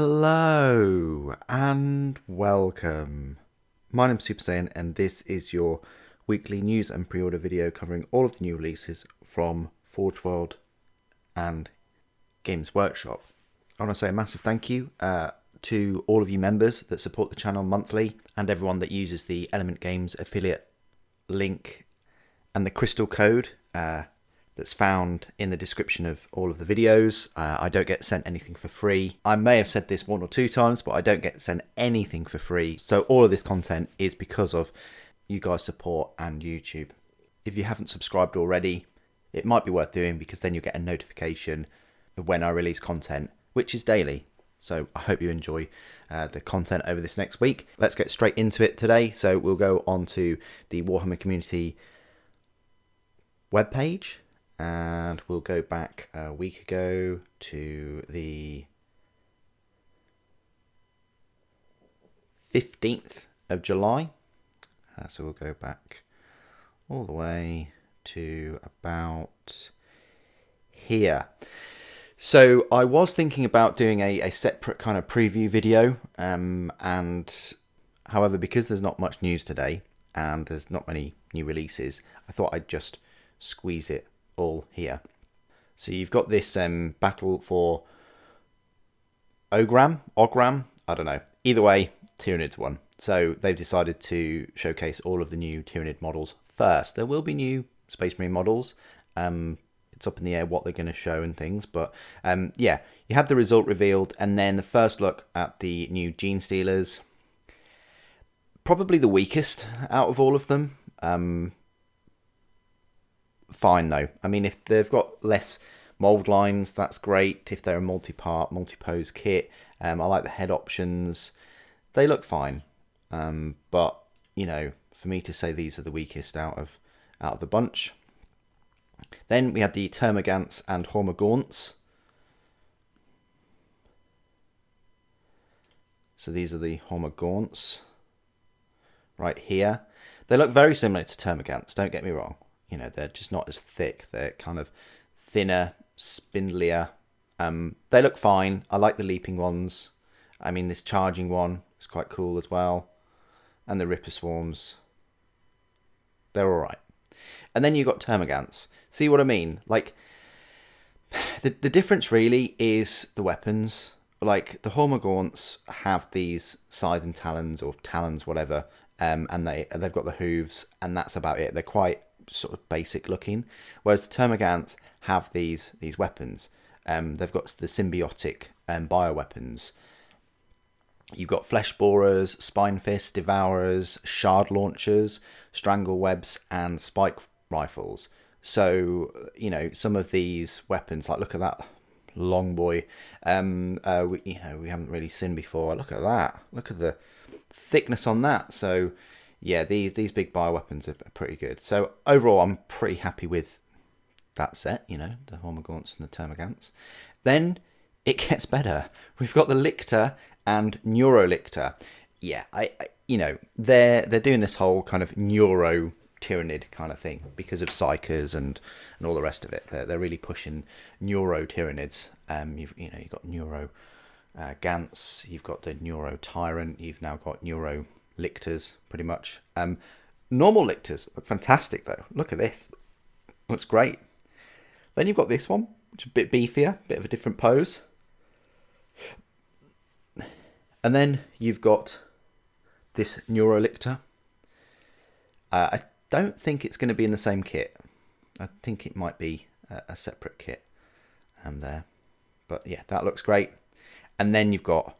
Hello and welcome. My name's Super Saiyan and this is your weekly news and pre-order video covering all of the new releases from Forge World and Games Workshop. I want to say a massive thank you to all of you members that support the channel monthly and everyone that uses the Element Games affiliate link and the crystal code that's found in the description of all of the videos. I don't get sent anything for free. I may have said this one or two times, but I don't get sent anything for free. So all of this content is because of you guys' support and YouTube. If you haven't subscribed already, it might be worth doing because then you'll get a notification of when I release content, which is daily. So I hope you enjoy the content over this next week. Let's get straight into it today. So we'll go on to the Warhammer community webpage. And we'll go back a week ago to the 15th of July. So we'll go back all the way to about here. So I was thinking about doing a separate kind of preview video. And however, because there's not much news today and there's not many new releases, I thought I'd just squeeze it all here. So you've got this battle for Ogram, I don't know. Either way, Tyranids won. So they've decided to showcase all of the new Tyranid models first. There will be new Space Marine models. It's up in the air what they're going to show and things. But yeah, you had the result revealed and then the first look at the new Gene Stealers. Probably the weakest out of all of them. Fine though. I mean, if they've got less mold lines, that's great. If they're a multi-part, multi-pose kit, I like the head options. They look fine. But you know, for me to say these are the weakest out of the bunch. Then we had the Termagants and Hormagaunts. So these are the Hormagaunts right here. They look very similar to Termagants, don't get me wrong. You know, they're just not as thick. They're kind of thinner, spindlier. They look fine. I like the leaping ones. I mean, this charging one is quite cool as well. And the Ripper Swarms. They're all right. And then you got Termagants. See what I mean? Like, the difference really is the weapons. Like, the Hormagaunts have these scythe and talons, or talons, whatever. And they've got the hooves, and that's about it. They're quite sort of basic looking, whereas the Termagants have these weapons. They've got the symbiotic bioweapons. You've got flesh borers, spine fists, devourers, shard launchers, strangle webs, and spike rifles. So you know, some of these weapons, like look at that long boy. We haven't really seen before. Look at that. Look at the thickness on that. So yeah, these big bioweapons are pretty good. So overall, I'm pretty happy with that set, you know, the Hormagaunts and the Termagants. Then it gets better. We've got the Lictor and Neurolictor. Yeah, I you know, they're doing this whole kind of Neuro Tyranid kind of thing because of Psychers and all the rest of it. They're really pushing Neuro Tyranids. You've got Neuro Gants, you've got the Neuro Tyrant, you've now got Neuro Lictors, pretty much. Normal Lictors look fantastic though. Look at this. Looks great. Then you've got this one, which is a bit beefier, bit of a different pose. And then you've got this Neurolictor. I don't think it's going to be in the same kit. I think it might be a separate kit there. But yeah, that looks great. And then you've got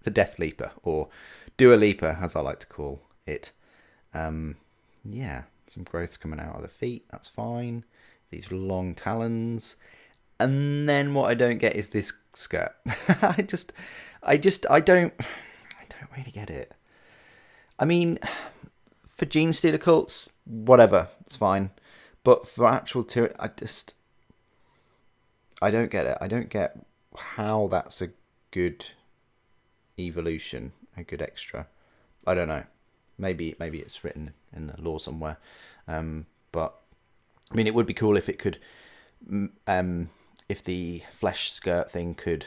the Death Leaper, or Dua Leaper, as I like to call it. Yeah, some growths coming out of the feet. That's fine. These long talons. And then what I don't get is this skirt. I don't really get it. I mean, for Gene Stealer cults, whatever, it's fine. But for actual Tyranid, I don't get it. I don't get how that's a good evolution, a good extra. I don't know. Maybe it's written in the lore somewhere. But I mean, it would be cool if it could, if the flesh skirt thing could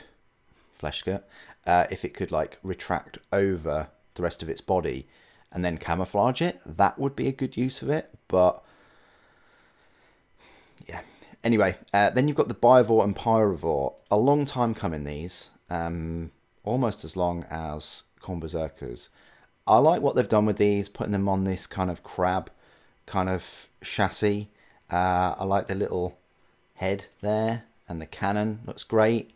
flesh skirt, if it could like retract over the rest of its body and then camouflage it, that would be a good use of it. But yeah. Anyway, then you've got the Biovore and Pyrovore. A long time coming, these. Almost as long as Khorne Berserkers. I like what they've done with these, putting them on this kind of crab kind of chassis. I like the little head there, and the cannon looks great.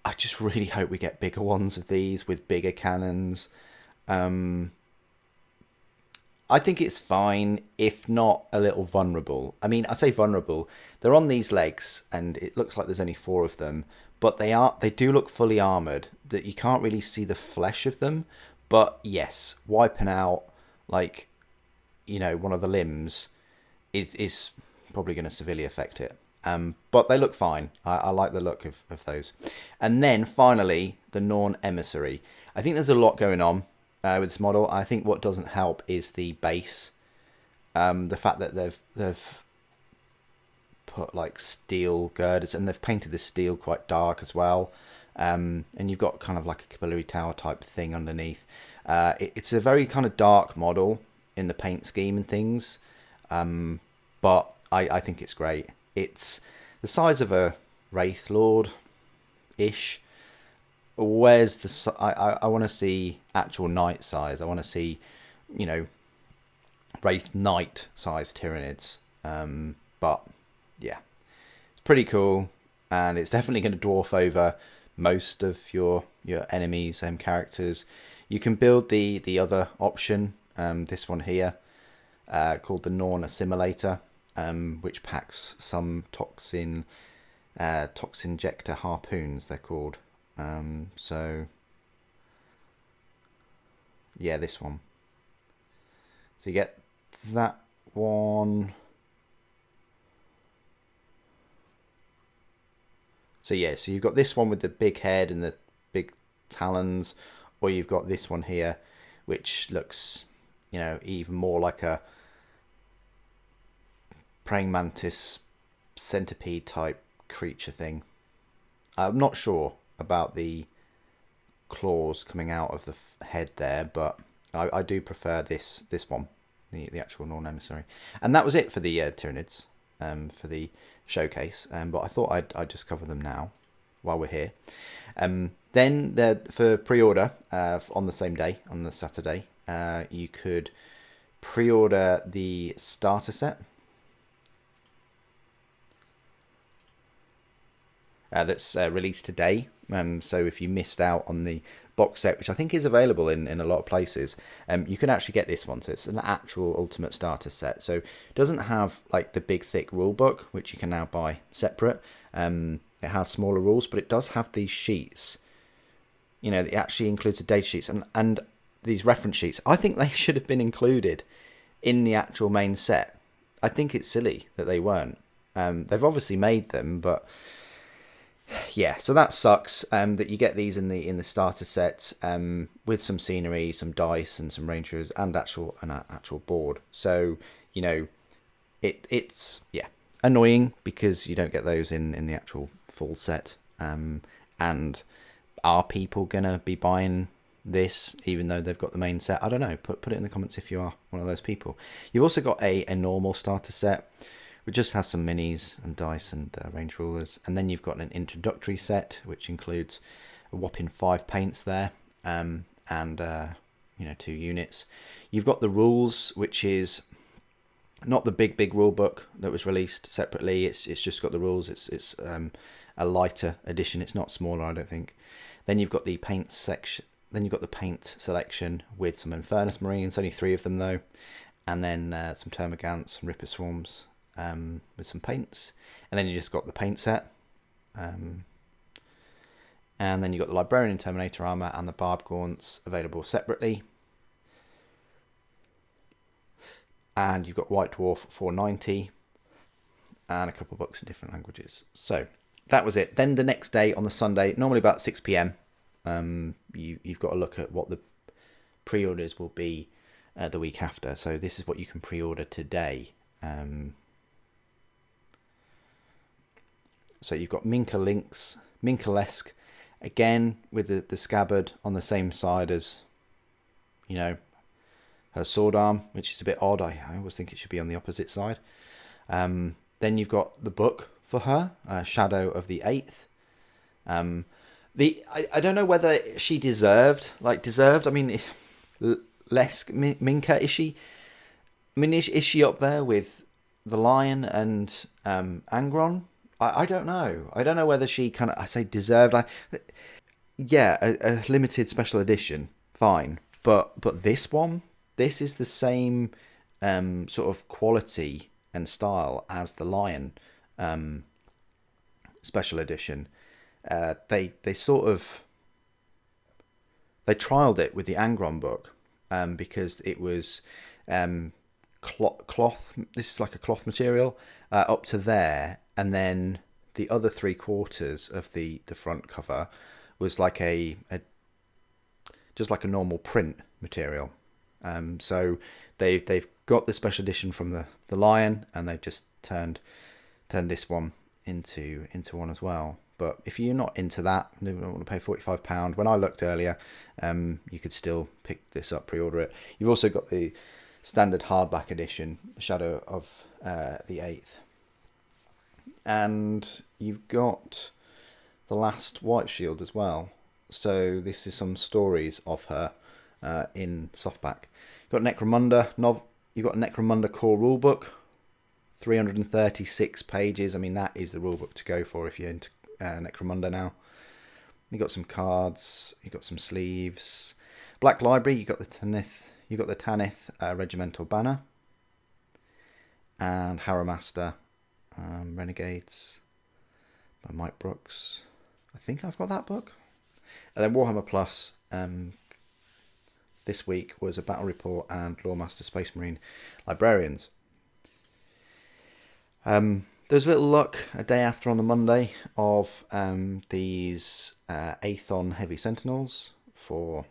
I just really hope we get bigger ones of these with bigger cannons. I think it's fine, if not a little vulnerable. I mean, I say vulnerable. They're on these legs, and it looks like there's only 4 of them, but they do look fully armored. That you can't really see the flesh of them. But yes, wiping out like, you know, one of the limbs is probably going to severely affect it. But they look fine. I like the look of those. And then finally, the Norn Emissary. I think there's a lot going on with this model. I think what doesn't help is the base. The fact that they've put like steel girders, and they've painted the steel quite dark as well. And you've got kind of like a capillary tower type thing underneath. It's a very kind of dark model in the paint scheme and things. But I think it's great. It's the size of a Wraith Lord-ish. Where's the... I want to see actual knight size. I want to see, you know, Wraith Knight size Tyranids. But, yeah. It's pretty cool. And it's definitely going to dwarf over most of your enemies and characters. You can build the other option, this one here, called the Norn Assimilator, which packs some toxin injector harpoons, they're called. So yeah, this one. So you get that one. So yeah, so you've got this one with the big head and the big talons, or you've got this one here, which looks, you know, even more like a praying mantis centipede type creature thing. I'm not sure about the claws coming out of the head there, but I do prefer this one, the actual Norn Emissary. And that was it for the Tyranids, for the showcase. But I thought I'd just cover them now while we're here. Then for pre-order on the same day, on the Saturday, you could pre-order the starter set. That's released today. So if you missed out on the box set, which I think is available in a lot of places, you can actually get this one. So it's an actual Ultimate Starter set. So it doesn't have like the big thick rule book, which you can now buy separate. It has smaller rules, but it does have these sheets. You know, it actually includes the data sheets and these reference sheets. I think they should have been included in the actual main set. I think it's silly that they weren't. They've obviously made them, but yeah, so that sucks. That you get these in the starter set with some scenery, some dice, and some rangers, and an actual board. So you know, it's yeah annoying because you don't get those in the actual full set. And are people gonna be buying this even though they've got the main set? I don't know. Put it in the comments if you are one of those people. You've also got a normal starter set, which just has some minis and dice and range rulers, and then you've got an introductory set which includes a whopping 5 paints there, and you know, 2 units. You've got the rules, which is not the big rule book that was released separately. It's just got the rules. It's a lighter edition. It's not smaller, I don't think. Then you've got the paint section. Then you've got the paint selection with some Infernus Marines, only 3 of them though, and then some Termagants, some Ripper Swarms. With some paints, and then you just got the paint set, and then you got the Librarian and Terminator armor and the Barb Gaunts available separately, and you've got White Dwarf 490 and a couple of books in different languages. So that was it. Then the next day on the Sunday, normally about 6 p.m, you've got to look at what the pre-orders will be the week after. So this is what you can pre-order today. So you've got Minka Lesk, Again, with the scabbard on the same side as, you know, her sword arm, which is a bit odd. I always think it should be on the opposite side. Then you've got the book for her, Shadow of the Eighth. I don't know whether she deserved. I mean, Lesk, Minka, is she? I mean, is she up there with the Lion and Angron? I don't know. I don't know whether she kind of, I say deserved. Yeah, a limited special edition, fine. But this one, this is the same sort of quality and style as the Lion special edition. They sort of, they trialed it with the Angron book because it was cloth. This is like a cloth material up to there, and then the other 3/4 of the front cover was like a just like a normal print material. So they've got the special edition from the Lion, and they've just turned this one into one as well. But if you're not into that, you don't want to pay £45. When I looked earlier, you could still pick this up, pre-order it. You've also got the standard hardback edition, Shadow of the Eighth, and you've got the Last White Shield as well. So this is some stories of her in softback. You've got Necromunda You've got a Necromunda core rulebook, 336 pages. I mean, that is the rulebook to go for if you're into Necromunda now. You've got some cards. You've got some sleeves. Black Library. You've got the Tanith Regimental Banner, and Harrowmaster Renegades by Mike Brooks. I think I've got that book. And then Warhammer Plus this week was a battle report and Loremaster Space Marine Librarians. There's a little luck a day after on the Monday of these Aethon Heavy Sentinels for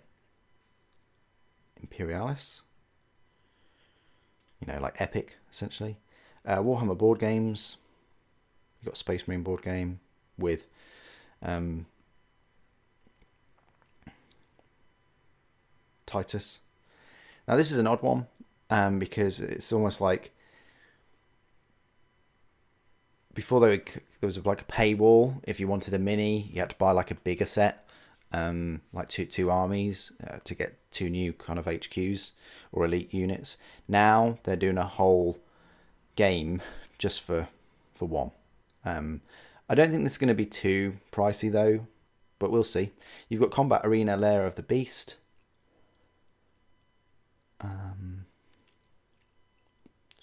Imperialis. You know, like Epic, essentially. Warhammer board games. You've got a Space Marine board game with Titus. Now this is an odd one because it's almost like before there was like a paywall. If you wanted a mini, you had to buy like a bigger set, like two armies to get 2 new kind of HQs or elite units. Now they're doing a whole game just for one. I don't think this is going to be too pricey though, but we'll see. You've got Combat Arena Lair of the Beast. It's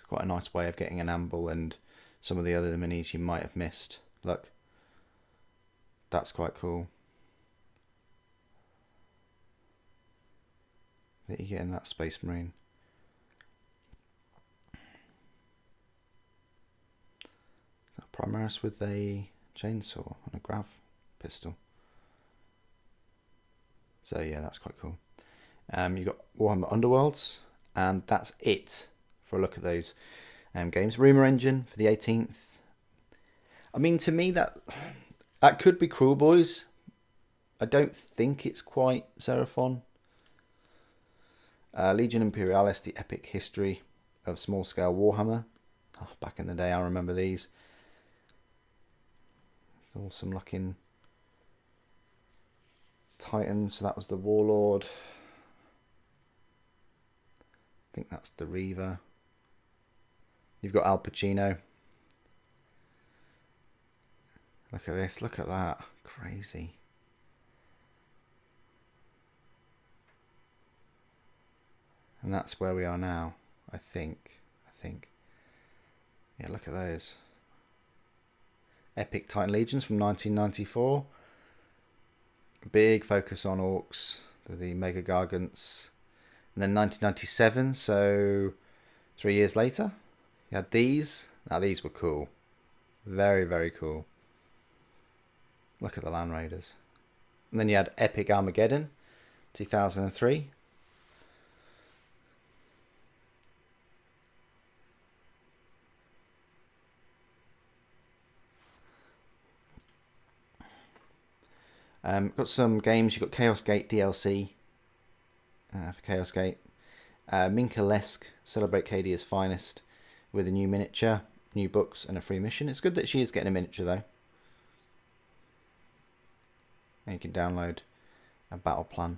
quite a nice way of getting an Amble and some of the other minis you might have missed. Look, that's quite cool. That you get in that Space Marine. Primaris with a chainsaw and a grav pistol. So yeah, that's quite cool. You've got Warhammer Underworlds, and that's it for a look at those games. Rumour Engine for the 18th. I mean, to me, that could be Cruel Boys. I don't think it's quite Seraphon. Legion Imperialis, the epic history of small-scale Warhammer. Oh, back in the day, I remember these. It's awesome looking Titans. So that was the Warlord. I think that's the Reaver. You've got Al Pacino. Look at this. Look at that. Crazy. And that's where we are now, I think. Yeah, look at those. Epic Titan Legions from 1994. Big focus on orcs, the Mega Gargants. And then 1997, so 3 years later, you had these. Now these were cool. Very, very cool. Look at the Land Raiders. And then you had Epic Armageddon, 2003. Got some games. You've got Chaos Gate DLC for Chaos Gate. Minka Lesk, Celebrate KD's Finest, with a new miniature, new books, and a free mission. It's good that she is getting a miniature, though. And you can download a battle plan.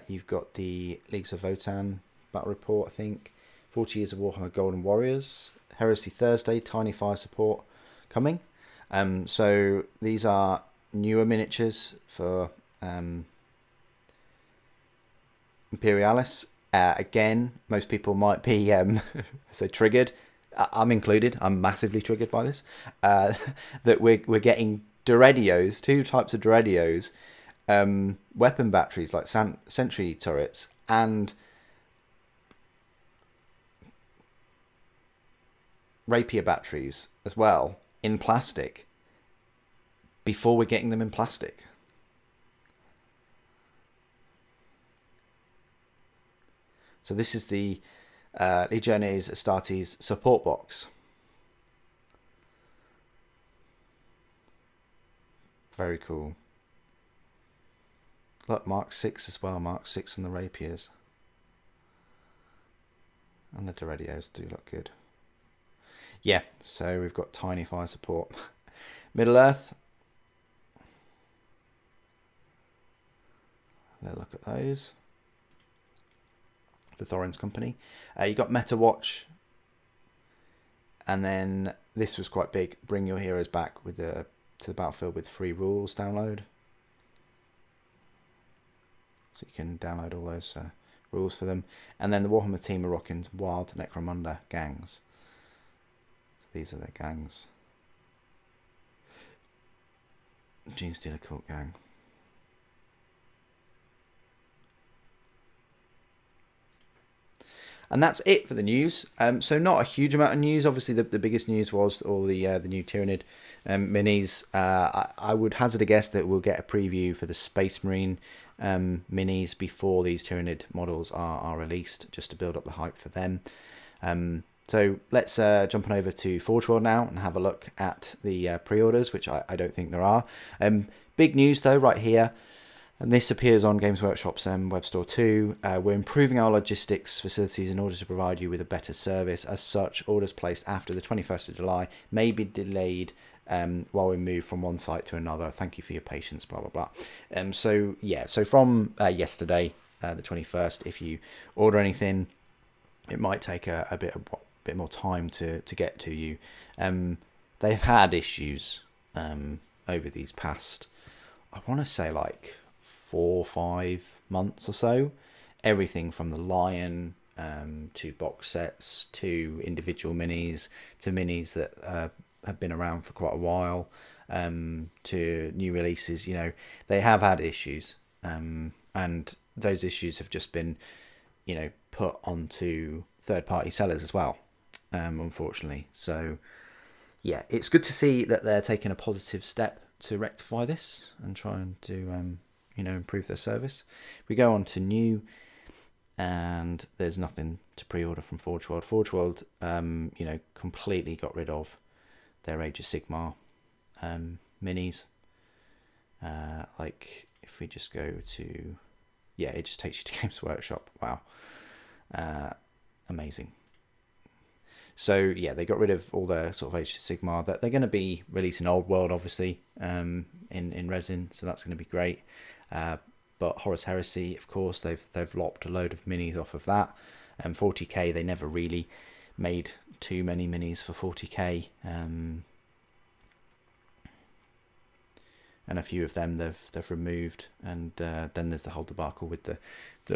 You've got the Leagues of Votan battle report, I think. 40 Years of Warhammer Golden Warriors. Heresy Thursday, Tiny Fire support coming. So these are newer miniatures for Imperialis. Again, most people might be so triggered. I'm included. I'm massively triggered by this. That we're getting Doredios, 2 types of Doredios, weapon batteries like sentry turrets, and rapier batteries as well in plastic before we're getting them in plastic. So this is the Legiones Astartes support box. Very cool. Look, Mark 6 as well. Mark 6 on the rapiers. And the Doredios do look good. Yeah, so we've got Tiny Fire support. Middle Earth. Let's look at those. The Thorin's Company. You got Meta Watch. And then this was quite big. Bring Your Heroes Back with to the battlefield with free rules download. So you can download all those rules for them. And then the Warhammer Team are rocking Wild Necromunda gangs. So these are their gangs. Gene Stealer Cult gang. And that's it for the news. So not a huge amount of news. Obviously, the biggest news was all the new Tyranid minis. I would hazard a guess that we'll get a preview for the Space Marine minis before these Tyranid models are released, just to build up the hype for them. So let's jump on over to Forge World now and have a look at the pre-orders, which I don't think there are. Big news though right here. And this appears on Games Workshop's web store too. We're improving our logistics facilities in order to provide you with a better service. As such, orders placed after the 21st of July may be delayed while we move from one site to another. Thank you for your patience, blah, blah, blah. So from yesterday, the 21st, if you order anything, it might take a bit more time to get to you. They've had issues over these past, I want to say like 4 or 5 months or so. Everything from the Lion to box sets to individual minis to minis that have been around for quite a while to new releases. You know, they have had issues, and those issues have just been, you know, put onto third-party sellers as well, unfortunately. So yeah, it's good to see that they're taking a positive step to rectify this and trying to improve their service. We go on to new, and there's nothing to pre-order from Forge World. Forge World, completely got rid of their Age of Sigmar minis. Like if we just go to, it just takes you to Games Workshop. Wow, amazing. So yeah, they got rid of all their sort of Age of Sigmar. That they're going to be releasing Old World, obviously, in resin, so that's going to be great. But Horus Heresy, of course, they've lopped a load of minis off of that. 40k, they never really made too many minis for 40k, and a few of them they've removed. And then there's the whole debacle with the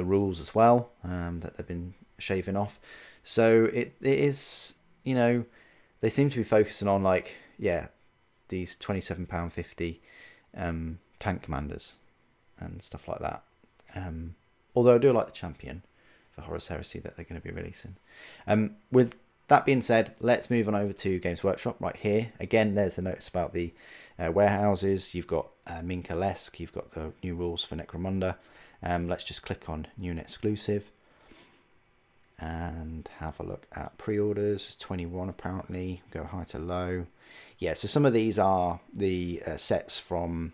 rules as well, that they've been shaving off. So it is, they seem to be focusing on these £27.50 tank commanders and stuff like that. Although I do like the champion for Horus Heresy that they're going to be releasing. With that being said, let's move on over to Games Workshop right here. Again, there's the notes about the warehouses. You've got Minka Lesk. You've got the new rules for Necromunda. Let's just click on New and Exclusive and have a look at pre-orders. 21 apparently. Go high to low. Yeah, so some of these are the sets from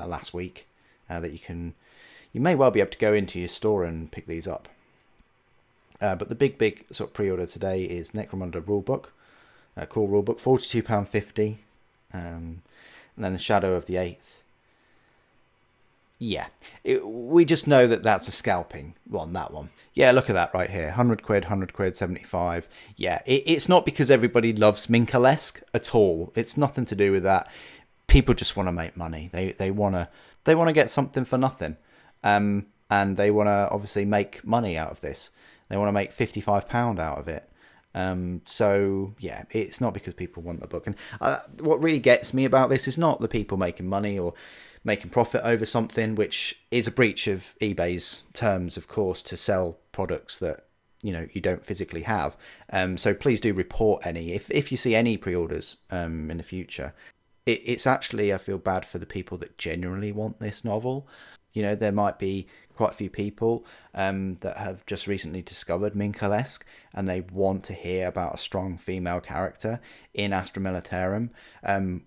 last week that you may well be able to go into your store and pick these up. But the big sort of pre-order today is Necromunda rulebook, core rulebook, £42.50, and then the Shadow of the Eighth. Yeah, we just know that that's a scalping one, that one. Yeah, look at that right here, 100 quid, 100 quid, 75. Yeah, it's not because everybody loves Minka Lesk at all. It's nothing to do with that. People just want to make money. They want to get something for nothing, and they want to obviously make money out of this. They want to make £55 out of it. So yeah, it's not because people want the book. And what really gets me about this is not the people making money or making profit over something, which is a breach of eBay's terms, of course, to sell products that you don't physically have. So please do report any if you see any pre-orders in the future. It's actually, I feel bad for the people that genuinely want this novel. There might be quite a few people that have just recently discovered Minka Lesk, and they want to hear about a strong female character in Astra Militarum,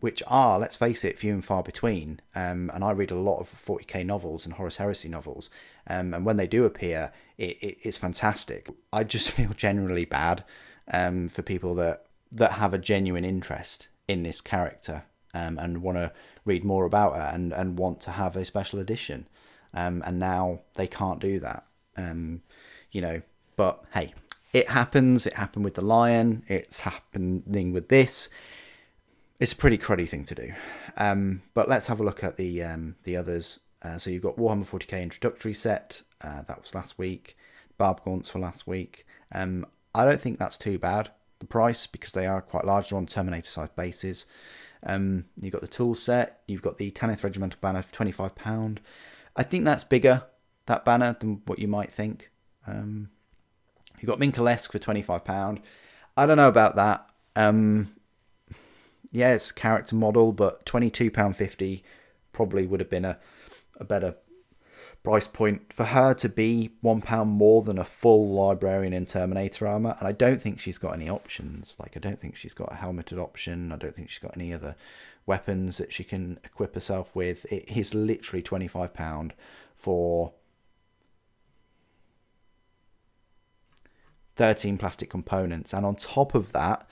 which are, let's face it, few and far between. And I read a lot of 40k novels and Horus Heresy novels, and when they do appear, it's fantastic. I just feel generally bad for people that have a genuine interest in this character and want to read more about her and want to have a special edition. And now they can't do that, but hey, it happens. It happened with the Lion. It's happening with this. It's a pretty cruddy thing to do. But let's have a look at the others. So you've got Warhammer 40k introductory set. That was last week. Barb Gaunts for last week. I don't think that's too bad, the price, because they are quite large. They're on Terminator size bases. You've got the tool set. You've got the Tanith Regimental banner for £25. I think that's bigger, that banner, than what you might think. You've got Minka Lesk for £25. I don't know about that. Yeah, it's a character model, but £22.50 probably would have been a better price point for her to be £1 more than a full Librarian in Terminator armor. And I don't think she's got any options. Like, I don't think she's got a helmeted option. I don't think she's got any other weapons that she can equip herself with. It is literally £25 for 13 plastic components, and on top of that,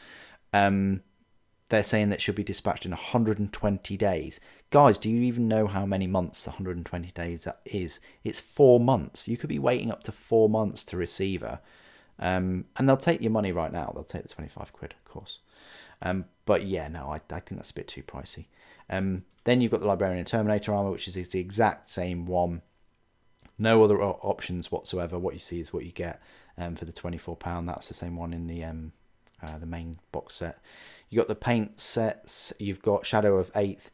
they're saying that should be dispatched in 120 days. Guys, do you even know how many months 120 days that is? It's 4 months. You could be waiting up to 4 months to receive her, and they'll take your money right now. They'll take the 25 quid, of course. But yeah, no, I think that's a bit too pricey. Then you've got the Librarian and Terminator armor, which is the exact same one. No other options whatsoever. What you see is what you get for the £24. That's the same one in the main box set. You got the paint sets. You've got Shadow of Eighth,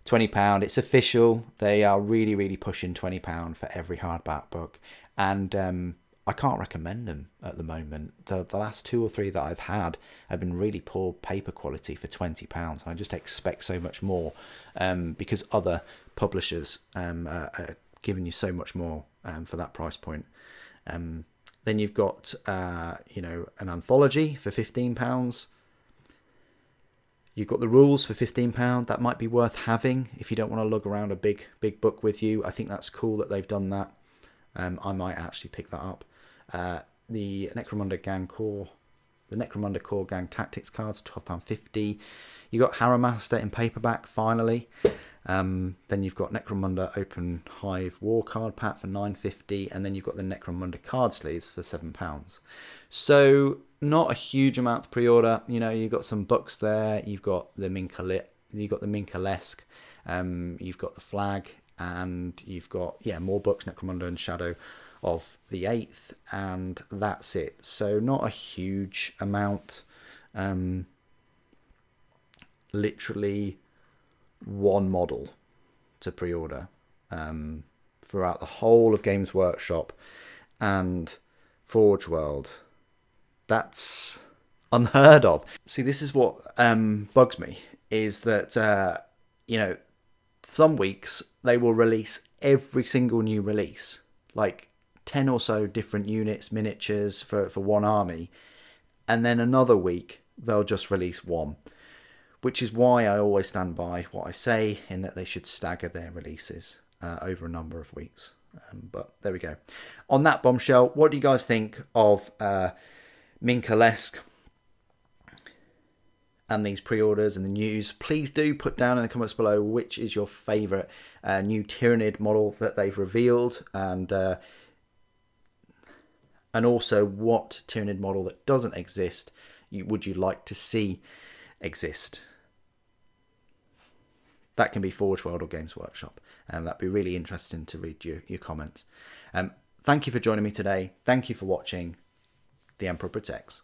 £20. It's official. They are really pushing £20 for every hardback book, and I can't recommend them at the moment. The last 2 or 3 that I've had have been really poor paper quality for £20. And I just expect so much more because other publishers are giving you so much more for that price point. Then you've got an anthology for £15. You've got the rules for £15. That might be worth having if you don't want to lug around a big book with you. I think that's cool that they've done that. I might actually pick that up. The Necromunda Core Gang Tactics cards, £12.50. You got Harrowmaster in paperback finally. Then you've got Necromunda Open Hive War Card Pack for £9.50, and then you've got the Necromunda card sleeves for £7. So not a huge amount to pre-order. You've got some books there. You've got the Minka Lesk. You've got the Flag, and you've got more books, Necromunda and Shadow of the Eighth, and that's it. So not a huge amount. Literally one model to pre-order throughout the whole of Games Workshop and Forge World. That's unheard of. See, this is what bugs me, is that some weeks they will release every single new release, like 10 or so different units, miniatures for one army, and then another week they'll just release one, which is why I always stand by what I say, in that they should stagger their releases over a number of weeks. But there we go. On that bombshell, what do you guys think of Minka, Lesk and these pre-orders and the news? Please do put down in the comments below which is your favourite new Tyranid model that they've revealed, and also what Tyranid model that doesn't exist would you like to see exist. That can be Forge World or Games Workshop, and that'd be really interesting to read your comments. Thank you for joining me today. Thank you for watching. The Emperor Protects.